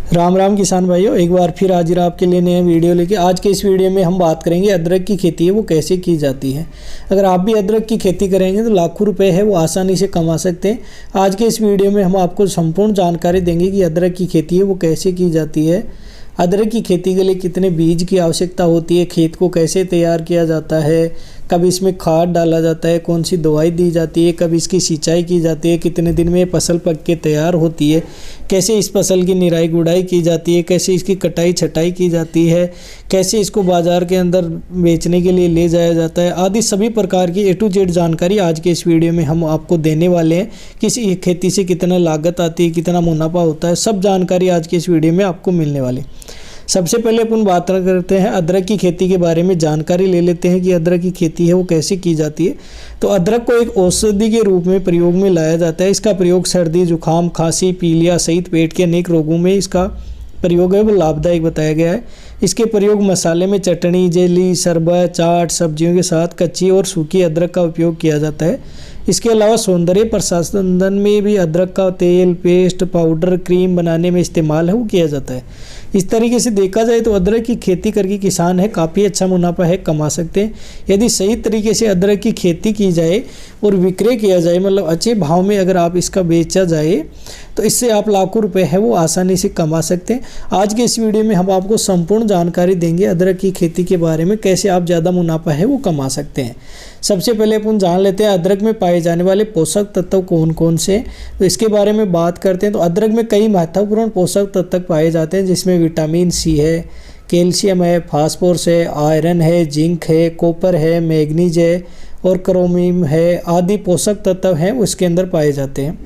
राम राम किसान भाइयों, एक बार फिर हाजिर आपके लिए नया वीडियो लेके। आज के इस वीडियो में हम बात करेंगे अदरक की खेती है वो कैसे की जाती है। अगर आप भी अदरक की खेती करेंगे तो लाखों रुपए है वो आसानी से कमा सकते हैं। आज के इस वीडियो में हम आपको संपूर्ण जानकारी देंगे कि अदरक की खेती है वो कैसे की जाती है, अदरक की खेती के लिए कितने बीज की आवश्यकता होती है, खेत को कैसे तैयार किया जाता है, कब इसमें खाद डाला जाता है, कौन सी दवाई दी जाती है, कब इसकी सिंचाई की जाती है, कितने दिन में फसल पक के तैयार होती है, कैसे इस फसल की निराई गुड़ाई की जाती है, कैसे इसकी कटाई छटाई की जाती है, कैसे इसको बाज़ार के अंदर बेचने के लिए ले जाया जाता है, आदि सभी प्रकार की A to Z जानकारी आज के इस वीडियो में हम आपको देने वाले हैं। किसी खेती से कितना लागत आती है, कितना मुनाफा होता है, सब जानकारी आज के इस वीडियो में आपको मिलने वाली। सबसे पहले अपन बात करते हैं अदरक की खेती के बारे में, जानकारी ले लेते हैं कि अदरक की खेती है वो कैसे की जाती है। तो अदरक को एक औषधि के रूप में प्रयोग में लाया जाता है। इसका प्रयोग सर्दी, जुकाम, खांसी, पीलिया सहित पेट के अनेक रोगों में इसका प्रयोग है वो लाभदायक बताया गया है। इसके प्रयोग मसाले में चटनी, जेली, शरबत, चाट, सब्जियों के साथ कच्ची और सूखी अदरक का उपयोग किया जाता है। इसके अलावा सौंदर्य प्रसाधन में भी अदरक का तेल, पेस्ट, पाउडर, क्रीम बनाने में इस्तेमाल है वो किया जाता है। इस तरीके से देखा जाए तो अदरक की खेती करके किसान है काफ़ी अच्छा मुनाफा है कमा सकते हैं। यदि सही तरीके से अदरक की खेती की जाए और विक्रय किया जाए, मतलब अच्छे भाव में अगर आप इसका बेचा जाए तो इससे आप लाखों रुपए है वो आसानी से कमा सकते हैं। आज के इस वीडियो में हम आपको संपूर्ण जानकारी देंगे अदरक की खेती के बारे में, कैसे आप ज़्यादा मुनाफा है वो कमा सकते हैं। सबसे पहले अपन जान लेते हैं अदरक में पाए जाने वाले पोषक तत्व कौन कौन से, तो इसके बारे में बात करते हैं। तो अदरक में कई महत्वपूर्ण पोषक तत्व पाए जाते हैं, जिसमें विटामिन सी है, कैल्शियम है, फास्फोरस है, आयरन है, जिंक है, कॉपर है, मैग्नीज है और क्रोमियम है, आदि पोषक तत्व हैं उसके अंदर पाए जाते हैं।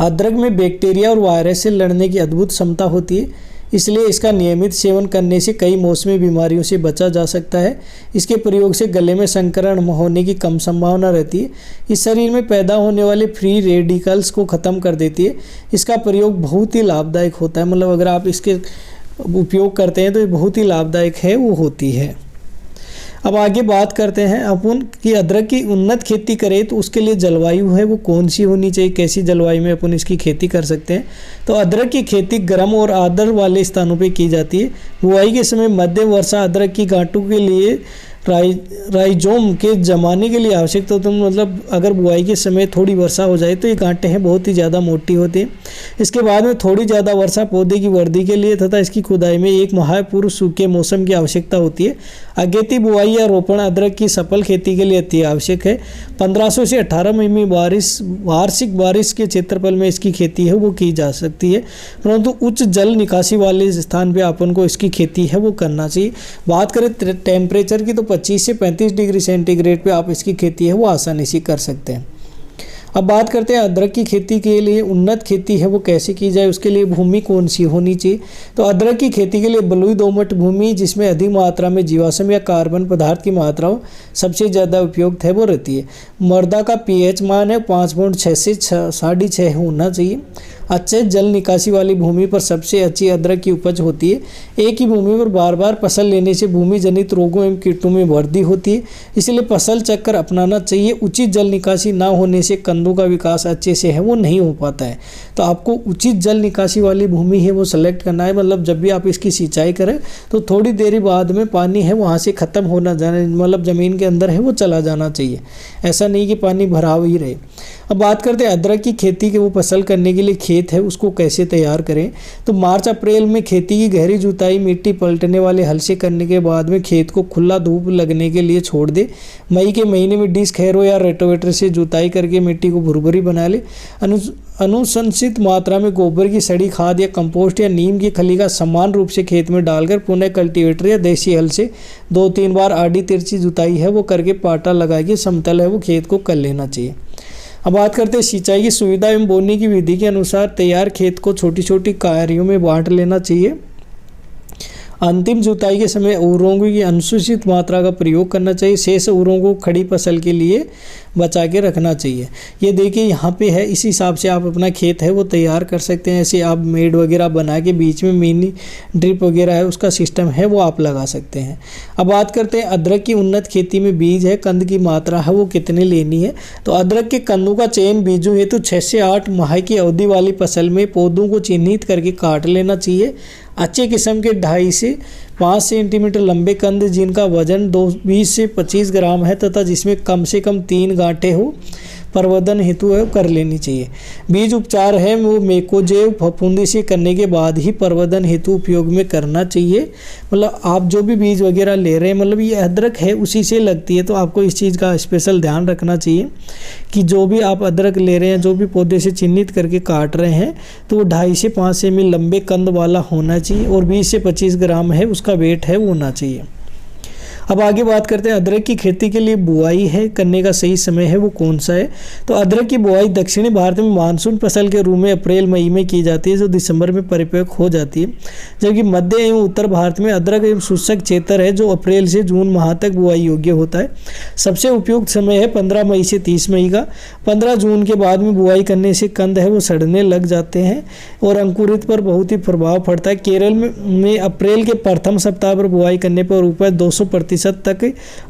अदरक में बैक्टीरिया और वायरस से लड़ने की अद्भुत क्षमता होती है, इसलिए इसका नियमित सेवन करने से कई मौसमी बीमारियों से बचा जा सकता है। इसके प्रयोग से गले में संक्रमण होने की कम संभावना रहती है। इस शरीर में पैदा होने वाले फ्री रेडिकल्स को ख़त्म कर देती है। इसका प्रयोग बहुत ही लाभदायक होता है, मतलब अगर आप इसके उपयोग करते हैं तो ये बहुत ही लाभदायक है वो होती है। अब आगे बात करते हैं अपन कि अदरक की उन्नत खेती करें तो उसके लिए जलवायु है वो कौन सी होनी चाहिए, कैसी जलवायु में अपन इसकी खेती कर सकते हैं। तो अदरक की खेती गर्म और आर्द्र वाले स्थानों पे की जाती है। बुआई के समय मध्यम वर्षा अदरक की गांठों के लिए राइजोम के जमाने के लिए आवश्यक तो मतलब अगर बुआई के समय थोड़ी वर्षा हो जाए तो ये गांठें हैं बहुत ही ज़्यादा मोटी होती हैं। इसके बाद में थोड़ी ज़्यादा वर्षा पौधे की वृद्धि के लिए तथा इसकी खुदाई में एक माह पूर्व सूखे मौसम की आवश्यकता होती है। अगेती बुआई या रोपण अदरक की सफल खेती के लिए अति आवश्यक है। 1500 से 18 मिमी वार्षिक बारिश के क्षेत्रफल में इसकी खेती है वो की जा सकती है, परंतु उच्च जल निकासी वाले स्थान पर अपन को इसकी खेती है वो करना चाहिए। बात करें टेम्परेचर की तो 25 से 35 डिग्री सेंटीग्रेड पे आप इसकी खेती है वो आसानी से कर सकते हैं। अब बात करते हैं अदरक की खेती के लिए उन्नत खेती है वो कैसे की जाए, उसके लिए भूमि कौन सी होनी चाहिए। तो अदरक की खेती के लिए बलुई दोमट भूमि, जिसमें अधिक मात्रा में जीवाश्म या कार्बन पदार्थ की मात्रा सबसे ज़्यादा उपयुक्त है वो रहती है। मृदा का pH मान है 5.6 से 6.5 होना चाहिए। अच्छे जल निकासी वाली भूमि पर सबसे अच्छी अदरक की उपज होती है। एक ही भूमि पर बार बार फसल लेने से भूमि जनित रोगों एवं कीटों में वृद्धि होती है, इसलिए फसल चक्र अपनाना चाहिए। उचित जल निकासी ना होने से कंदों का विकास अच्छे से है वो नहीं हो पाता है। तो आपको उचित जल निकासी वाली भूमि है वो सेलेक्ट करना है, मतलब जब भी आप इसकी सिंचाई करें तो थोड़ी देरी बाद में पानी है वहाँ से ख़त्म होना जाना, मतलब ज़मीन के अंदर है वो चला जाना चाहिए, ऐसा नहीं कि पानी भरा ही रहे। अब बात करते हैं अदरक की खेती के वो फसल करने के लिए खेत है उसको कैसे तैयार करें। तो मार्च अप्रैल में खेती की गहरी जुताई मिट्टी पलटने वाले हल से करने के बाद में खेत को खुला धूप लगने के लिए छोड़ दे। मई के महीने में डिस्क हैरो या रोटावेटर से जुताई करके मिट्टी को भुरभुरी बना ले। अनुशंसित मात्रा में गोबर की सड़ी खाद या कंपोस्ट या नीम की खली का समान रूप से खेत में डालकर पुनः कल्टीवेटर या देसी हल से 2-3 बार आड़ी तिरछी जुताई है वो करके पाटा लगा के समतल है वो खेत को कर लेना चाहिए। अब बात करते हैं सिंचाई की सुविधा एवं बोने की विधि के अनुसार तैयार खेत को छोटी छोटी क्यारियों में बांट लेना चाहिए। अंतिम जुताई के समय उर्वरकों की अनुसूचित मात्रा का प्रयोग करना चाहिए। शेष उर्वरकों को खड़ी फसल के लिए बचा के रखना चाहिए। ये देखिए यहाँ पे है, इस हिसाब से आप अपना खेत है वो तैयार कर सकते हैं। ऐसे आप मेड वगैरह बना के बीच में मिनी ड्रिप वगैरह है उसका सिस्टम है वो आप लगा सकते हैं। अब बात करते हैं अदरक की उन्नत खेती में बीज है कंद की मात्रा है वो कितनी लेनी है। तो अदरक के कंदों का चयन बीजों हेतु 6 से 8 माह की अवधि वाली फसल में पौधों को चिन्हित करके काट लेना चाहिए। अच्छे किस्म के 2.5 से 5 सेंटीमीटर लंबे कंद जिनका वजन 20 से 25 ग्राम है तथा जिसमें कम से कम 3 गांठें हो प्रवर्धन हेतु है कर लेनी चाहिए। बीज उपचार है वो मैकोजेब फफूंदी से करने के बाद ही प्रवर्धन हेतु उपयोग में करना चाहिए। मतलब आप जो भी बीज वगैरह ले रहे हैं, मतलब ये अदरक है उसी से लगती है, तो आपको इस चीज़ का स्पेशल ध्यान रखना चाहिए कि जो भी आप अदरक ले रहे हैं, जो भी पौधे से चिन्हित करके काट रहे हैं, तो वो 2.5 से 5 सेमी लंबे कंद वाला होना चाहिए और 20 से 25 ग्राम है उसका वेट है वो होना चाहिए। अब आगे बात करते हैं अदरक की खेती के लिए बुआई है करने का सही समय है वो कौन सा है। तो अदरक की बुआई दक्षिणी भारत में मानसून फसल के रूप में अप्रैल मई में की जाती है जो दिसंबर में परिपक्व हो जाती है, जबकि मध्य एवं उत्तर भारत में अदरक एवं शुष्क क्षेत्र है जो अप्रैल से जून माह तक बुआई योग्य होता है। सबसे उपयुक्त समय है 15 मई से 30 मई का। 15 जून के बाद में बुआई करने से कंद है वो सड़ने लग जाते हैं और अंकुरित पर बहुत ही प्रभाव पड़ता है। केरल में अप्रैल के प्रथम सप्ताह पर बुआई करने पर उपज 200% तक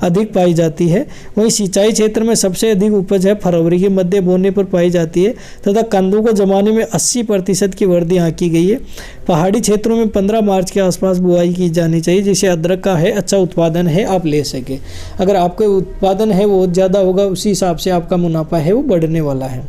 अधिक पाई जाती है। वहीं सिंचाई क्षेत्र में सबसे अधिक उपज है फरवरी के मध्य बोने पर पाई जाती है तथा कंदों को जमाने में 80% की वृद्धि आंकी गई है। पहाड़ी क्षेत्रों में 15 मार्च के आसपास बुआई की जानी चाहिए जिससे अदरक का है अच्छा उत्पादन है आप ले सके। अगर आपका उत्पादन है वो ज़्यादा होगा उसी हिसाब से आपका मुनाफा है वो बढ़ने वाला है।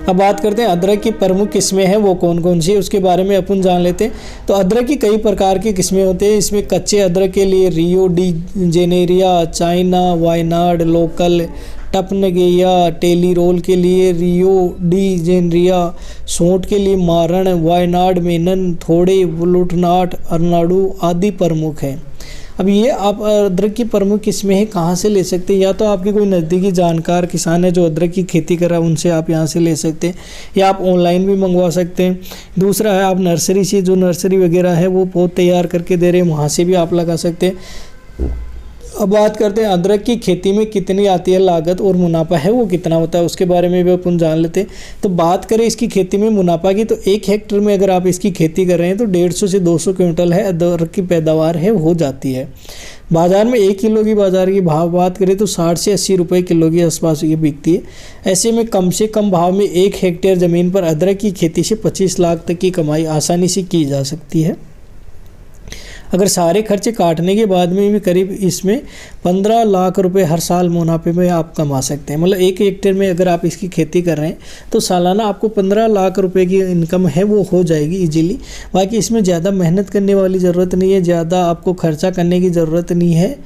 अब बात करते हैं अदरक की प्रमुख किस्में हैं वो कौन कौन सी, उसके बारे में अपन जान लेते हैं। तो अदरक की कई प्रकार की किस्में होती हैं। इसमें कच्चे अदरक के लिए Rio de Janeiro, China, Wayanad, local, टपनगेया, टेलीरोल के लिए रियो डी जेनेरिया, सोंठ के लिए मारण, वायनाड, मेनन, थोड़े, बुलुटनाट, अरनाडू आदि प्रमुख हैं। अब ये आप अदरक की प्रमुख किस्में हैं कहाँ से ले सकते हैं, या तो आपके कोई नज़दीकी जानकार किसान है जो अदरक की खेती कर रहा है उनसे आप यहाँ से ले सकते हैं, या आप ऑनलाइन भी मंगवा सकते हैं। दूसरा है आप नर्सरी से, जो नर्सरी वगैरह है वो पौध तैयार करके दे रहे हैं वहाँ से भी आप लगा सकते हैं। अब बात करते हैं अदरक की खेती में कितनी आती है लागत और मुनाफा है वो कितना होता है, उसके बारे में भी अपन जान लेते हैं। तो बात करें इसकी खेती में मुनाफा की, तो 1 हेक्टेयर में अगर आप इसकी खेती कर रहे हैं तो 150 से 200 क्विंटल है अदरक की पैदावार है हो जाती है। बाज़ार में 1 किलो की बाज़ार की भाव बात करें तो 60 से 80 रुपये किलो के आसपास ये बिकती है। ऐसे में कम से कम भाव में 1 हेक्टेयर ज़मीन पर अदरक की खेती से 25 लाख तक की कमाई आसानी से की जा सकती है। अगर सारे खर्चे काटने के बाद में भी करीब इसमें 15 लाख रुपए हर साल मुनाफे में आप कमा सकते हैं। मतलब 1 हेक्टेयर में अगर आप इसकी खेती कर रहे हैं तो सालाना आपको 15 लाख रुपए की इनकम है वो हो जाएगी इजीली। बाकी इसमें ज़्यादा मेहनत करने वाली ज़रूरत नहीं है, ज़्यादा आपको खर्चा करने की ज़रूरत नहीं है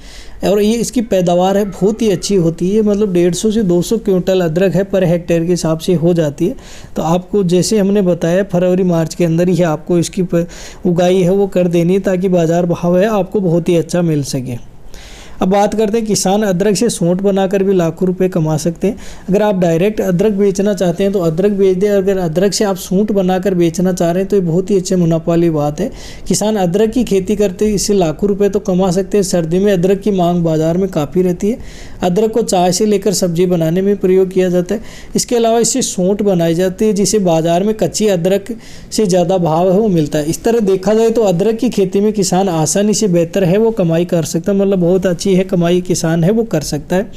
और ये इसकी पैदावार है बहुत ही अच्छी होती है। मतलब 150 से 200 क्विंटल अदरक है पर हेक्टेयर के हिसाब से हो जाती है। तो आपको जैसे हमने बताया फरवरी मार्च के अंदर ही आपको इसकी उगाई है वो कर देनी है ताकि बाज़ार भाव है आपको बहुत ही अच्छा मिल सके। अब बात करते हैं किसान अदरक से सोंठ बनाकर भी लाखों रुपए कमा सकते हैं। अगर आप डायरेक्ट अदरक बेचना चाहते हैं तो अदरक बेच दें, अगर अदरक से आप सोंठ बनाकर बेचना चाह रहे हैं तो ये बहुत ही अच्छे मुनाफा वाली बात है। किसान अदरक की खेती करते इससे लाखों रुपए तो कमा सकते हैं। सर्दी में अदरक की मांग बाजार में काफ़ी रहती है। अदरक को चाय से लेकर सब्जी बनाने में प्रयोग किया जाता है। इसके अलावा इससे सोंठ बनाई जाती है जिसे बाजार में कच्ची अदरक से ज़्यादा भाव है वो मिलता है। इस तरह देखा जाए तो अदरक की खेती में किसान आसानी से बेहतर है वो कमाई कर सकता है। मतलब बहुत अच्छी है कमाई किसान है वो कर सकता है।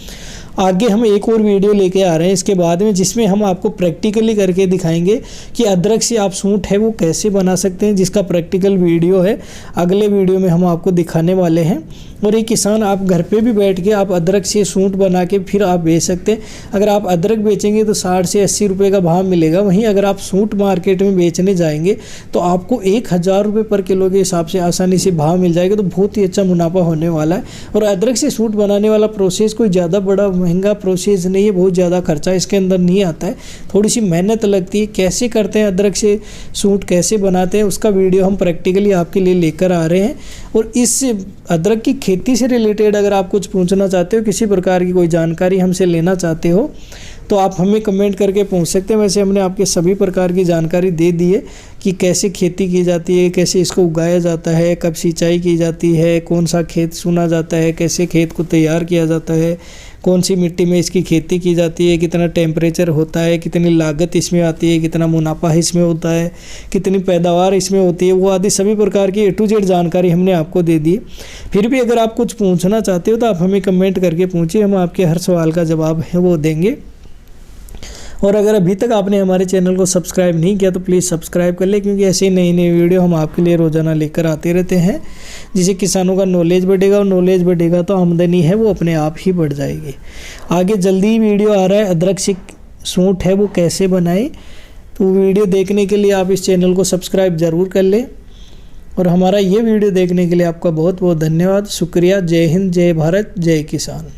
आगे हम एक और वीडियो लेके आ रहे हैं इसके बाद में जिसमें हम आपको प्रैक्टिकली करके दिखाएंगे कि अदरक से आप सूंठ है वो कैसे बना सकते हैं, जिसका प्रैक्टिकल वीडियो है अगले वीडियो में हम आपको दिखाने वाले हैं। और ये किसान आप घर पे भी बैठ के आप अदरक से सूंठ बना के फिर आप बेच सकते हैं। अगर आप अदरक बेचेंगे तो 60 से 80 रुपये का भाव मिलेगा। वहीं अगर आप सूंठ मार्केट में बेचने जाएंगे तो आपको 1000 रुपये पर किलो के हिसाब से आसानी से भाव मिल जाएगा। तो बहुत ही अच्छा मुनाफा होने वाला है। और अदरक से सूंठ बनाने वाला प्रोसेस कोई ज़्यादा बड़ा महंगा प्रोसेस नहीं है, बहुत ज़्यादा खर्चा इसके अंदर नहीं आता है, थोड़ी सी मेहनत लगती है। कैसे करते हैं अदरक से सूंठ कैसे बनाते हैं उसका वीडियो हम प्रैक्टिकली आपके लिए लेकर आ रहे हैं। और इस अदरक की खेती से रिलेटेड अगर आप कुछ पूछना चाहते हो, किसी प्रकार की कोई जानकारी हमसे लेना चाहते हो तो आप हमें कमेंट करके पूछ सकते हैं। वैसे हमने आपके सभी प्रकार की जानकारी दे दी है कि कैसे खेती की जाती है, कैसे इसको उगाया जाता है, कब सिंचाई की जाती है, कौन सा खेत चुना जाता है, कैसे खेत को तैयार किया जाता है, कौन सी मिट्टी में इसकी खेती की जाती है, कितना टेम्परेचर होता है, कितनी लागत इसमें आती है, कितना मुनाफा इसमें होता है, कितनी पैदावार इसमें होती है, वो आदि सभी प्रकार की A to Z जानकारी हमने आपको दे दी। फिर भी अगर आप कुछ पूछना चाहते हो तो आप हमें कमेंट करके पूछिए, हम आपके हर सवाल का जवाब है वो देंगे। और अगर अभी तक आपने हमारे चैनल को सब्सक्राइब नहीं किया तो प्लीज़ सब्सक्राइब कर ले, क्योंकि ऐसे ही नई नई वीडियो हम आपके लिए रोज़ाना लेकर आते रहते हैं, जिससे किसानों का नॉलेज बढ़ेगा, और नॉलेज बढ़ेगा तो आमदनी है वो अपने आप ही बढ़ जाएगी। आगे जल्दी ही वीडियो आ रहा है, अदरक से सूंठ है वो कैसे बनाएं, तो वीडियो देखने के लिए आप इस चैनल को सब्सक्राइब ज़रूर कर लें। और हमारा ये वीडियो देखने के लिए आपका बहुत बहुत धन्यवाद, शुक्रिया। जय हिंद, जय भारत, जय किसान।